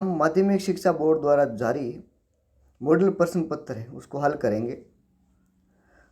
हम माध्यमिक शिक्षा बोर्ड द्वारा जारी मॉडल प्रश्न पत्र है उसको हल करेंगे।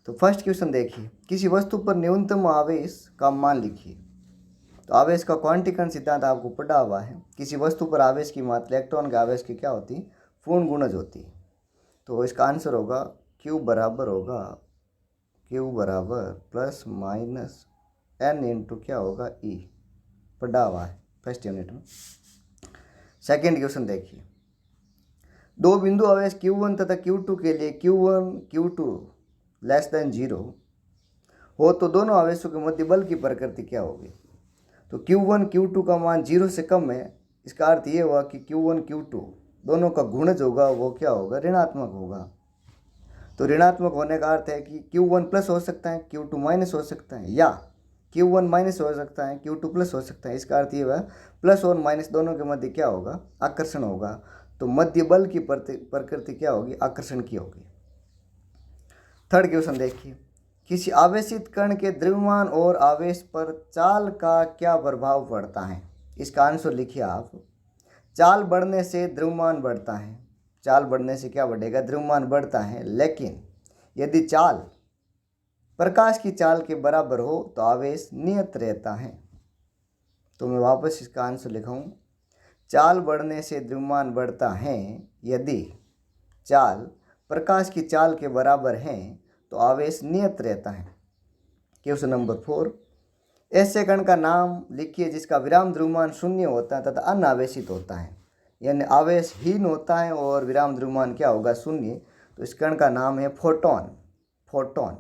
तो फर्स्ट क्वेश्चन देखिए, किसी वस्तु पर न्यूनतम आवेश का मान लिखिए। तो आवेश का क्वांटीकरण सिद्धांत आपको पढ़ा हुआ है। किसी वस्तु पर आवेश की मात्रा इलेक्ट्रॉन के आवेश की क्या होती है, पूर्ण गुणज होती है। तो इसका आंसर होगा Q बराबर प्लस माइनस N इंटू क्या होगा E, पढ़ा हुआ है फर्स्ट यूनिट में। सेकेंड क्वेश्चन देखिए, दो बिंदु आवेश Q1 तथा Q2 के लिए Q1 Q2 लेस देन 0 हो तो दोनों आवेशों के मध्य बल की प्रकृति क्या होगी। तो Q1 Q2 का मान 0 से कम है, इसका अर्थ ये हुआ कि Q1 Q2 दोनों का गुणज होगा वो क्या होगा, ऋणात्मक होगा। तो ऋणात्मक होने का अर्थ है कि Q1 प्लस हो सकता है, Q2 माइनस हो सकता है, या Q1 माइनस हो सकता है, Q2 प्लस हो सकता है। इसका अर्थ ये हुआ प्लस और माइनस दोनों के मध्य क्या होगा, आकर्षण होगा। तो मध्य बल की प्रकृति क्या होगी, आकर्षण की होगी। थर्ड क्वेश्चन देखिए, किसी आवेशित कण के द्रव्यमान और आवेश पर चाल का क्या प्रभाव पड़ता है। इसका आंसर लिखिए आप। चाल बढ़ने से द्रव्यमान बढ़ता है, चाल बढ़ने से क्या बढ़ेगा, द्रव्यमान बढ़ता है। लेकिन यदि चाल प्रकाश की चाल के बराबर हो तो आवेश नियत रहता है। तो मैं वापस इसका आंसर लिखाऊं, चाल बढ़ने से द्रव्यमान बढ़ता है यदि चाल प्रकाश की चाल के बराबर है तो आवेश नियत रहता है। क्वेश्चन नंबर 4, ऐसे कण का नाम लिखिए जिसका विराम द्रव्यमान शून्य होता है तथा अनावेशित होता है, यानी आवेशहीन होता है और विराम द्रव्यमान क्या होगा, शून्य। तो इस कण का नाम है फोटोन। फोटोन।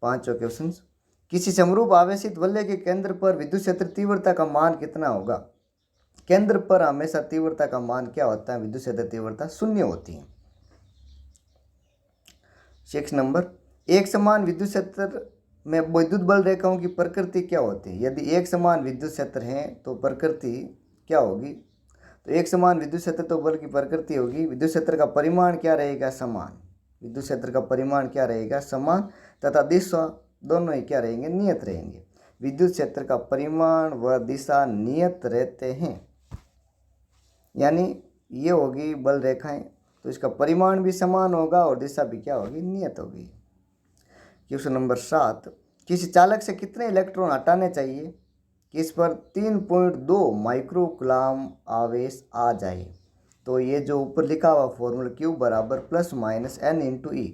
पांचवा क्वेश्चन, किसी समरूप आवेशित वलय के केंद्र पर विद्युत क्षेत्र तीव्रता का मान कितना होगा। केंद्र पर हमेशा तीव्रता का मान क्या होता है, विद्युत क्षेत्र तीव्रता शून्य होती है। 6 नंबर, एक समान विद्युत क्षेत्र में विद्युत बल रेखाओं की प्रकृति क्या होती है। यदि एक समान विद्युत क्षेत्र है तो प्रकृति क्या होगी। तो एक समान विद्युत क्षेत्र तो बल की प्रकृति होगी। विद्युत क्षेत्र का परिमाण क्या रहेगा, समान। विद्युत क्षेत्र का परिमाण क्या रहेगा, समान, तथा दिशा दोनों ही क्या रहेंगे, नियत रहेंगे। विद्युत क्षेत्र का परिमाण व दिशा नियत रहते हैं, यानी ये होगी बल रेखाएं, तो इसका परिमाण भी समान होगा और दिशा भी क्या होगी, नियत होगी। क्वेश्चन नंबर 7, किसी चालक से कितने इलेक्ट्रॉन हटाने चाहिए कि इस पर 3.2 माइक्रोकूलम आवेश आ जाए। तो ये जो ऊपर लिखा हुआ फॉर्मूला Q बराबर plus minus N into E।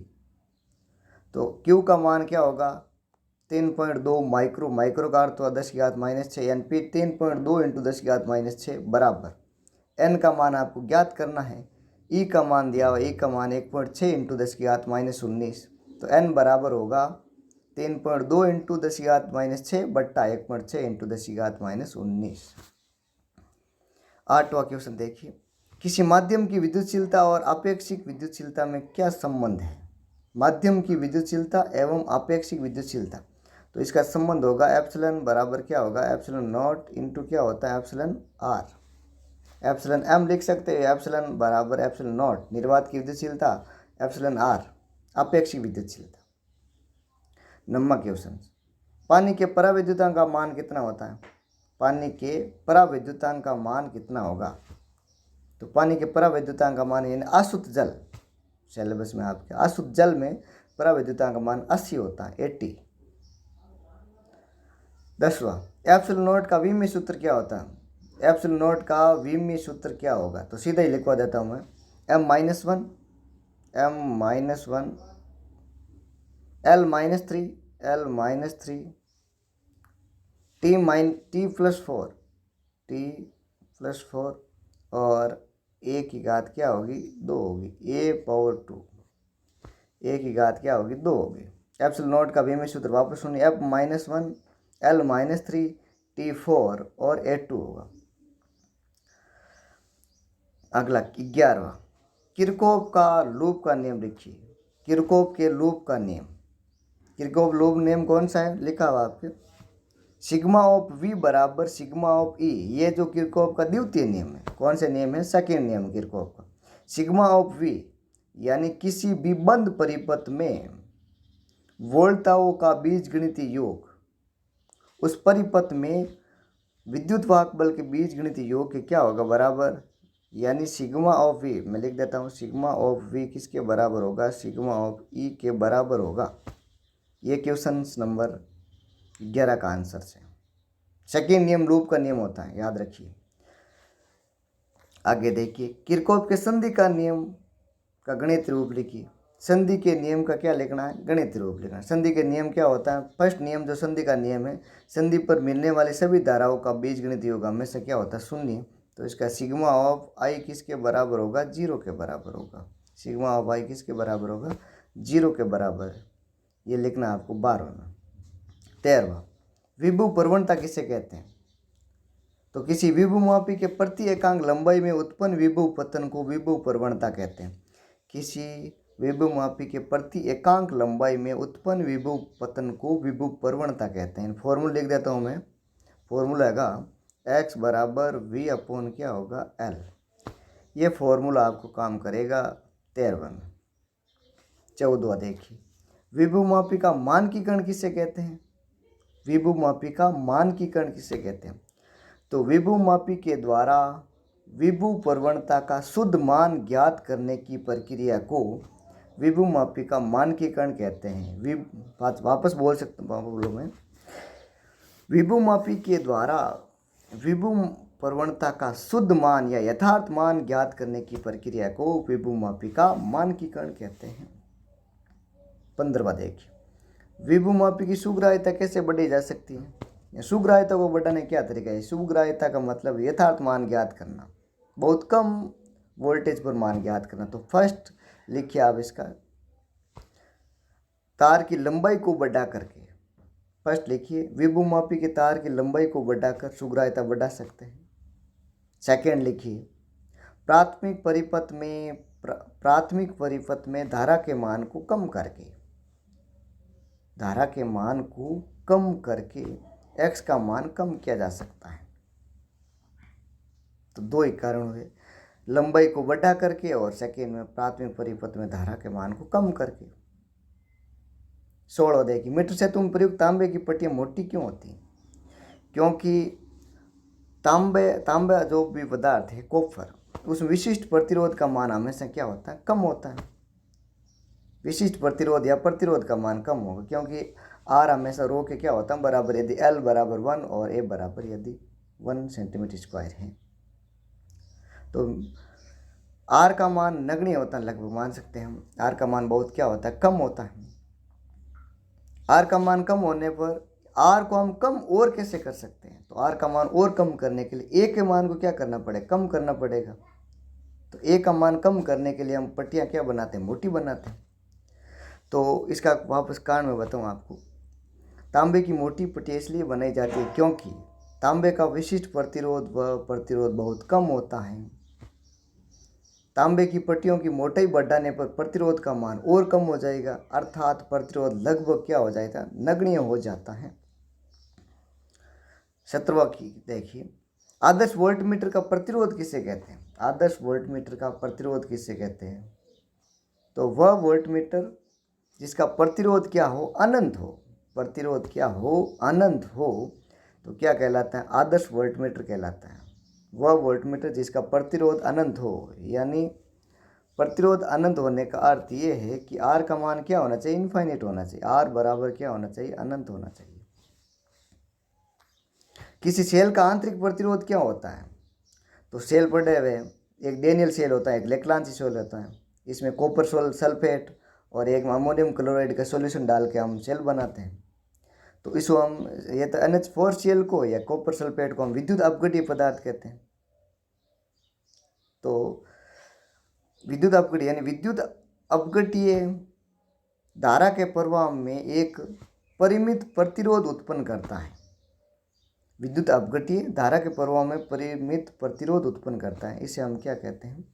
तो Q का मान क्या होगा, 3.2 माइक्रो का अर्थ हुआ 10⁻⁻6, यानी फिर 3.2 इंटू 10⁻⁻6 बराबर N का मान आपको ज्ञात करना है। E का मान दिया हुआ, E का मान 1.6 इंटू 10⁻⁻19। तो N बराबर होगा 3.2 इंटू 10⁻⁻6 बट्टा 1.6 इंटू 10⁻⁻19। 8वां क्वेश्चन देखिए, किसी माध्यम की विद्युतशीलता और आपेक्षिक विद्युतशीलता में क्या संबंध है। माध्यम की विद्युतशीलता एवं आपेक्षिक विद्युतशीलता, तो इसका संबंध होगा एप्सिलॉन बराबर क्या होगा, एप्सिलॉन नॉट इंटू क्या होता है, एप्सिलॉन आर। एप्सिलॉन एम लिख सकते हैं, एप्सिलॉन बराबर एप्सिलॉन नॉट निर्वात की विद्युतशीलता, एप्सिलॉन आर आपेक्षिक विद्युतशीलता। 9वां क्वेश्चन, पानी के पराविद्युतांक का मान कितना होता है। पानी के पराविद्युतांक का मान कितना होगा। तो पानी के पराविद्युतांक का मान, यानी अशुद्ध जल, सिलेबस में आपके अशुद्ध जल में पराविद्युतांक का मान 80 होता है, 80। 10वां, एप्सिलॉन नॉट का विमीय सूत्र क्या होता है। एप्सिलॉन नॉट का विमीय सूत्र क्या होगा, तो सीधा ही लिखवा देता हूँ मैं, M-1 L-3 T+4 और A की घात क्या होगी, 2 होगी, A/2, A की घात क्या होगी, 2 होगी। एप्सिलॉन नॉट का विमीय सूत्र वापस सुनिए, F-1 L-3 T4 और A2 होगा। अगला 11वां, किरचॉफ का लूप का नियम लिखिए। किरचॉफ के लूप का नियम, किरचॉफ लूप नियम कौन सा है, लिखा हुआ आपके, सिग्मा ऑफ V बराबर सिग्मा ऑफ E। ये जो किरचॉफ का द्वितीय नियम है, कौन से नियम है, सेकेंड नियम किरचॉफ का। सिग्मा ऑफ V यानी किसी भी बंद परिपथ में वोल्टाओं का बीजगणितीय योग उस परिपथ में विद्युत वाहक बल के बीजगणित योग के क्या होगा, बराबर, यानी सिग्मा ऑफ वी, मैं लिख देता हूँ, सिग्मा ऑफ वी किसके बराबर होगा, सिग्मा ऑफ ई के बराबर होगा। ये क्वेश्चन नंबर 11 का आंसर है। सेकेंड नियम लूप का नियम होता है, याद रखिए। आगे देखिए, किरचॉफ के संधि का नियम का गणित रूप लिखिए। संधि के नियम का क्या लिखना है, गणित रूप लिखना है। संधि के नियम क्या होता है, फर्स्ट नियम जो संधि का नियम है, संधि पर मिलने वाले सभी धाराओं का बीजगणित योग हमेशा क्या होता है, शून्य। तो इसका सिग्मा ऑफ आई किसके बराबर होगा, 0 के बराबर होगा। सिग्मा ऑफ आई किसके बराबर होगा, 0 के बराबर। ये लिखना आपको 12 में। 13वां, विभव प्रवणता किसे कहते हैं, तो किसी विभवमापी के प्रति एकांक लंबाई में उत्पन्न विभव पतन को विभव प्रवणता कहते हैं। किसी विभवमापी के प्रति एकांक लंबाई में उत्पन्न विभव पतन को विभव प्रवणता कहते हैं। फॉर्मूला लिख देता हूँ मैं, फॉर्मूला हैगा x बराबर v अपॉन क्या होगा l। ये फॉर्मूला आपको काम करेगा 13वां में। 14वां देखिए, विभवमापी का मानकीकरण किसे कहते हैं, विभवमापी का मानकीकरण किसे कहते हैं, तो विभवमापी के द्वारा विभव प्रवणता का शुद्ध मान ज्ञात करने की प्रक्रिया को विभवमापी का मानकीकरण कहते हैं। वापस बोल सकता हूँ मैं, विभवमापी के द्वारा विभव प्रवणता का शुद्ध मान या यथार्थ मान ज्ञात करने की प्रक्रिया को विभवमापी का मानकीकरण कहते हैं। 15वां देखिए, विभवमापी की सुग्राह्यता कैसे बढ़ाई जा सकती है। सुग्राह्यता को बढ़ाने क्या तरीका है, सुग्राह्यता का मतलब यथार्थ मान ज्ञात करना, बहुत कम वोल्टेज पर मान ज्ञात करना। तो फर्स्ट लिखिए आप इसका, तार की लंबाई को बढ़ा करके, फर्स्ट लिखिए विभवमापी के तार की लंबाई को बढ़ाकर सुग्राह्यता बढ़ा सकते हैं। सेकेंड लिखिए, प्राथमिक परिपथ में धारा के मान को कम करके x का मान कम किया जा सकता है। तो दो ही कारण हुए, लंबाई को बढ़ा करके और सेकेंड में प्राथमिक परिपथ में धारा के मान को कम करके। 16 देखिए, मीटर से तुम प्रयुक्त तांबे की पट्टियाँ मोटी क्यों होती हैं, क्योंकि तांबा जो भी पदार्थ है कॉपर, उसमें विशिष्ट प्रतिरोध का मान हमेशा क्या होता है, कम होता है। विशिष्ट प्रतिरोध या प्रतिरोध का मान कम होगा, क्योंकि आर हमेशा रो के क्या होता है बराबर, यदि एल बराबर 1 और ए बराबर यदि 1 सेंटीमीटर स्क्वायर है। तो आर का मान नगण्य होता है, लगभग मान सकते हैं हम। आर का मान बहुत क्या होता है, कम होता है। आर का मान कम होने पर आर को हम कम और कैसे कर सकते हैं, तो आर का मान और कम करने के लिए ए के मान को क्या करना पड़ेगा, कम करना पड़ेगा। तो ए का मान कम करने के लिए हम पट्टियाँ क्या बनाते हैं, मोटी बनाते हैं। तो इसका वापस कारण मैं बताऊँ आपको, तांबे की मोटी पट्टियाँ इसलिए बनाई जाती है क्योंकि तांबे का विशिष्ट प्रतिरोध व प्रतिरोध बहुत कम होता है। तांबे की पट्टियों की मोटाई बढ़ाने पर प्रतिरोध का मान और कम हो जाएगा, अर्थात प्रतिरोध लगभग क्या हो जाएगा, नगण्य हो जाता है। 17वां की देखिए, आदर्श वोल्टमीटर का प्रतिरोध किसे कहते हैं, आदर्श वोल्टमीटर का प्रतिरोध किसे कहते हैं, तो वह वोल्टमीटर जिसका प्रतिरोध क्या हो, अनंत हो, प्रतिरोध क्या हो, अनंत हो, तो क्या कहलाता है, आदर्श वोल्टमीटर कहलाता है। वह वोल्टमीटर जिसका प्रतिरोध अनंत हो, यानी प्रतिरोध अनंत होने का अर्थ ये है कि आर का मान क्या होना चाहिए, इनफाइनाइट होना चाहिए। आर बराबर क्या होना चाहिए, अनंत होना चाहिए। किसी सेल का आंतरिक प्रतिरोध क्या होता है, तो सेल पड़े हुए, एक डेनियल सेल होता है, एक लेक्लांची सेल होता है। इसमें कॉपर सल्फेट और एक अमोनियम क्लोराइड का सॉल्यूशन डाल के हम सेल बनाते हैं। तो इसको हम, ये तो NH4 सेल को या कॉपर सल्फेट को हम विद्युत अपघट्य पदार्थ कहते हैं। तो विद्युत अपघट्य यानी विद्युत अपघट्य धारा के प्रवाह में एक परिमित प्रतिरोध उत्पन्न करता है। विद्युत अपघट्य धारा के प्रवाह में परिमित प्रतिरोध उत्पन्न करता है, इसे हम क्या कहते हैं,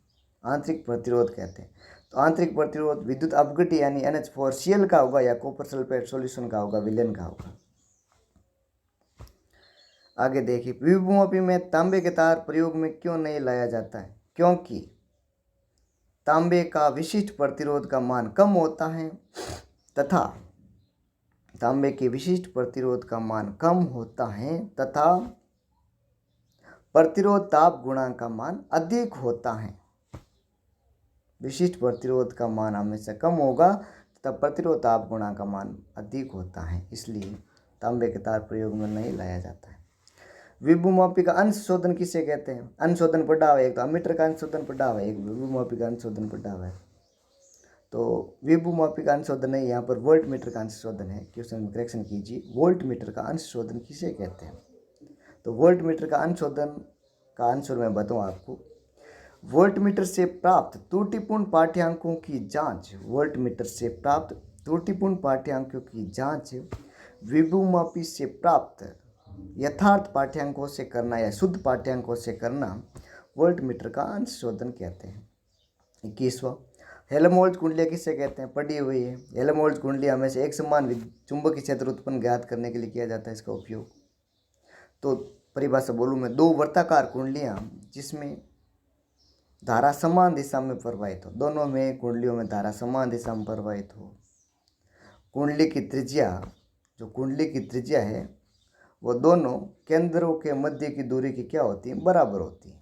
आंतरिक प्रतिरोध कहते हैं। तो आंतरिक प्रतिरोध विद्युत अपघट्य यानी NH4 सेल का होगा या कॉपर सल्फेट सॉल्यूशन का होगा, विलयन का होगा। आगे देखिए, विभवमापी में तांबे के तार प्रयोग में क्यों नहीं लाया जाता है, क्योंकि तांबे का विशिष्ट प्रतिरोध का मान कम होता है तथा तांबे के विशिष्ट प्रतिरोध का मान कम होता है तथा प्रतिरोध ताप गुणांक का मान अधिक होता है। विशिष्ट प्रतिरोध का मान हमेशा कम होगा तथा प्रतिरोध ताप गुणांक का मान अधिक होता है, इसलिए तांबे के तार प्रयोग में नहीं लाया जाता है। विभुमापी का अंश शोधन किसे कहते हैं? अंश शोधन पढ़ा है, एक तो अमीटर का अंश शोधन पढ़ा है, एक विभुमापी का अंश शोधन पढ़ा है। तो विभुमापी का अंश शोधन है, यहाँ पर वोल्ट मीटर का अंश शोधन है। क्वेश्चन में करेक्शन कीजिए, वोल्ट मीटर का अंश शोधन किसे कहते हैं? तो वोल्ट मीटर का अंश शोधन का आंसर मैं बताऊँ आपको, वोल्ट मीटर से प्राप्त त्रुटिपूर्ण पाठ्यांकों की जांच, वोल्ट मीटर से प्राप्त त्रुटिपूर्ण पाठ्यांकों की जांच विभुमापी से प्राप्त यथार्थ पाठ्यांकों से करना या शुद्ध पाठ्यांकों से करना वोल्ट मीटर का अंश शोधन कहते हैं। 21वां, हेल्महोल्ट्ज कुंडलियाँ किसे कहते हैं? पढ़ी हुई है। हेल्महोल्ट्ज कुंडलियाँ हमेशा एक समान चुंबकीय क्षेत्र उत्पन्न ज्ञात करने के लिए किया जाता है इसका उपयोग। तो परिभाषा बोलूँ मैं, दो वर्ताकार कुंडलियाँ जिसमें धारा समान दिशा में प्रवाहित हो, दोनों में कुंडलियों में धारा समान दिशा में प्रवाहित हो। कुंडली की त्रिज्या, जो कुंडली की त्रिज्या है वो दोनों केंद्रों के मध्य की दूरी की क्या होती है? बराबर होती है।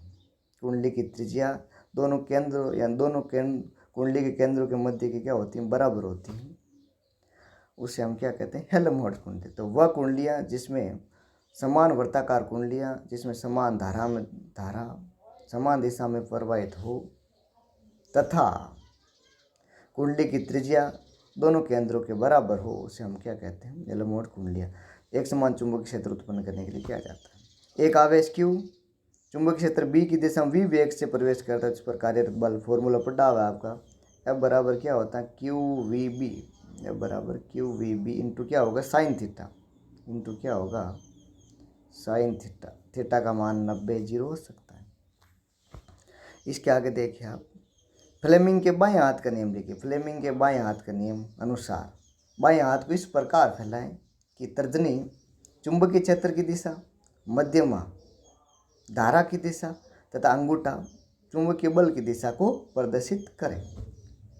कुंडली की त्रिज्या दोनों केंद्र या दोनों कुंडली के केंद्रों के मध्य की क्या होती है? बराबर होती है। उसे हम क्या कहते हैं? हेल्महोल्ट्ज कुंडली। तो वह कुंडलियाँ जिसमें समान वर्ताकार कुंडलियाँ जिसमें समान धारा समान दिशा में प्रवाहित हो तथा कुंडली की त्रिज्या दोनों केंद्रों के बराबर हो, उसे हम क्या कहते हैं? हेल्महोल्ट्ज कुंडलियाँ। एक समान चुंबकीय क्षेत्र उत्पन्न करने के लिए किया जाता है। एक आवेश Q चुंबकीय क्षेत्र B की दिशा में V वेग से प्रवेश करता है, उस पर कार्यरत बल फॉर्मूला पढ़ा हुआ है आपका। F बराबर क्या होता है? QVB। F बराबर QVB इंटू क्या होगा? साइन थीटा, इंटू क्या होगा? Sine theta. थीटा का मान 90 हो सकता है। इसके आगे देखिए आप, फ्लेमिंग के बाएं हाथ का नियम लिखिए। फ्लेमिंग के बाएं हाथ का नियम अनुसार बाएं हाथ को इस प्रकार फैलाएं कि तर्जनी चुंबकीय क्षेत्र की दिशा, मध्यमा धारा की दिशा तथा अंगूठा चुंबकीय बल की दिशा को प्रदर्शित करें।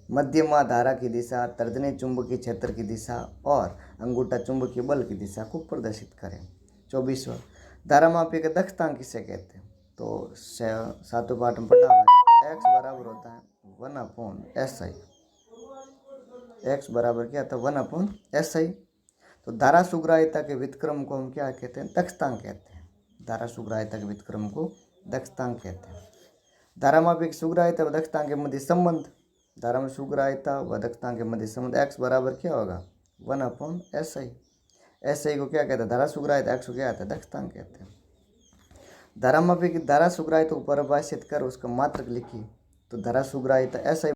मध्यमा धारा की दिशा, तर्जनी चुंबकीय क्षेत्र की दिशा और अंगूठा चुंबकीय बल की दिशा को प्रदर्शित करें। 24वां, धारामापी का दक्षतांक किसे कहते हैं? तो 7वें पाठ में पढ़ा हुआ है, x बराबर होता है 1/SI। x बराबर क्या था? 1/SI। तो धारा सुग्राह्यता के व्युत्क्रम को हम क्या कहते हैं? दक्षतांक कहते हैं। धारा सुग्राह्यता के व्युत्क्रम को दक्षतांक कहते हैं। धारामापी की सुग्राह्यता व दक्षतांक के मध्य संबंध, धारा में सुग्राह्यता व दक्षतांक के मध्य संबंध x बराबर क्या होगा? 1/SI। SI को क्या कहते हैं? धारा सुग्राह्यता। x को क्या कहते हैं? दक्षतांक कहते हैं। धारामापी की धारा सुग्राह्यता को परिभाषित कर उसका मात्रक लिखिए। तो धारा सुग्राह्यता SI